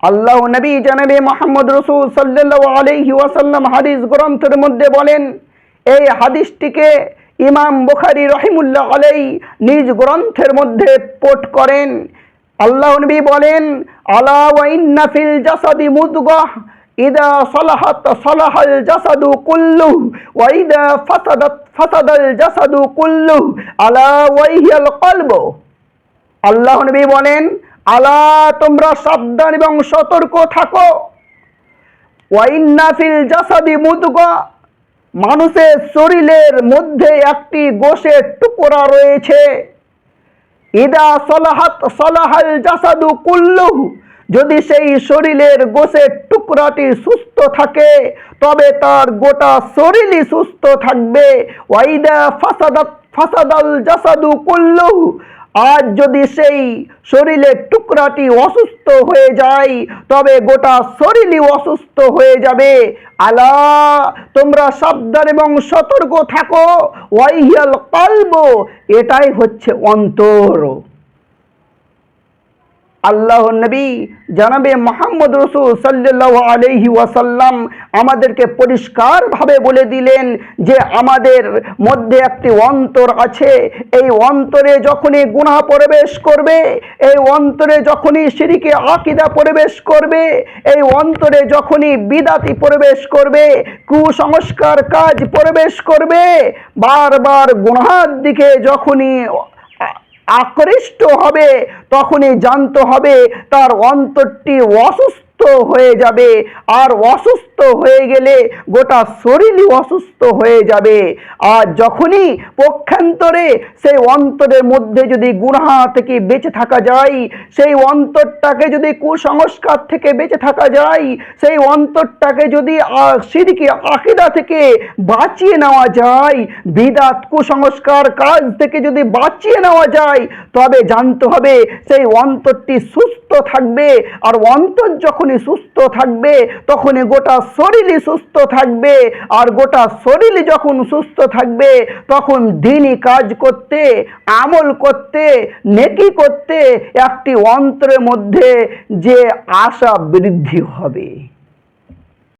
আল্লাহ নবী জনাবে মুহাম্মদ রাসূল সাল্লাল্লাহু আলাইহি ওয়াসাল্লাম হাদিস গ্রন্থের মধ্যে বলেন, এই হাদিসটিকে ইমাম বুখারী রাহিমাহুল্লাহ আলাইহি নিজ গ্রন্থের মধ্যে কোট করেন। আল্লাহ নবী বলেন, আলা ওয়া ইন্না ফিল জাসাদি মুদগাহ ইদা সালাহাত সালাহাল জাসাদু কুল্লুহু ওয়া ইদা ফাসাদাত ফাসাদাল জাসাদু কুল্লুহু আলা ওয়া হিয়াল কলবু। আল্লাহ নবী বলেন, আলা তোমরা সাবধান এবং সতর্ক থাকো। ওয়া ইন্না ফিল জাসাদি মুদগা, মানুষের শরীরের মধ্যে একটি গোশের টুকরা রয়েছে। ইদা সালাহাত সালাহাল জাসাদু কুল্লুহু, যদি সেই শরীরের গোশের টুকরাটি সুস্থ থাকে তবে তার গোটা শরীরই সুস্থ থাকবে। ওয়া ইদা ফাসাদাত ফাসাদাল জাসাদু কুল্লুহু, আজ যদি সেই শরীরের টুকরাটি অসুস্থ হয়ে যায় তবে গোটা শরীরই অসুস্থ হয়ে যাবে। আলা তোমরা সাবধান এবং সতর্ক থাকো। ওয়াইহিয়াল কলবু, এটাই হচ্ছে অন্তর। আল্লাহ নবী জনাবে মুহাম্মদ রাসূল সাল্লাল্লাহু আলাইহি ওয়াসাল্লাম আমাদেরকে পরিষ্কারভাবে বলে দিলেন যে আমাদের মধ্যে একটি অন্তর আছে। এই অন্তরে যখনই গুনাহ প্রবেশ করবে, এই অন্তরে যখনই শিরকে আকীদা প্রবেশ করবে, এই অন্তরে যখনই বিদআতি প্রবেশ করবে, কুসংস্কার কাজ প্রবেশ করবে, বারবার গুনাহের দিকে যখনই আকৃষ্ট হবে তখনই জানতে হবে তার অন্তরটি অসুস্থ হয়ে যাবে। আর অসুস্থ হয়ে গেলে গোটা শরীরই অসুস্থ হয়ে যাবে। আর যখনই পক্ষান্তরে সেই অন্তরের মধ্যে যদি গুনাহ থেকে বেঁচে থাকা যায়, সেই অন্তরটাকে যদি কুসংস্কার থেকে বেঁচে থাকা যায়, সেই অন্তরটাকে যদি শিরকি আকীদা থেকে বাঁচিয়ে নেওয়া যায়, বিদআত কুসংস্কার কাজ থেকে যদি বাঁচিয়ে নেওয়া যায়, তবে জানতে হবে সেই অন্তরটি সুস্থ থাকবে। আর অন্তর যখনই সুস্থ থাকবে তখনই গোটা শরীরই সুস্থ থাকবে। আর গোটা শরীরই যখন সুস্থ থাকবে তখন দ্বীনি কাজ করতে, আমল করতে, নেকি করতে একটি অন্তরের মধ্যে যে আশা বৃদ্ধি হবে।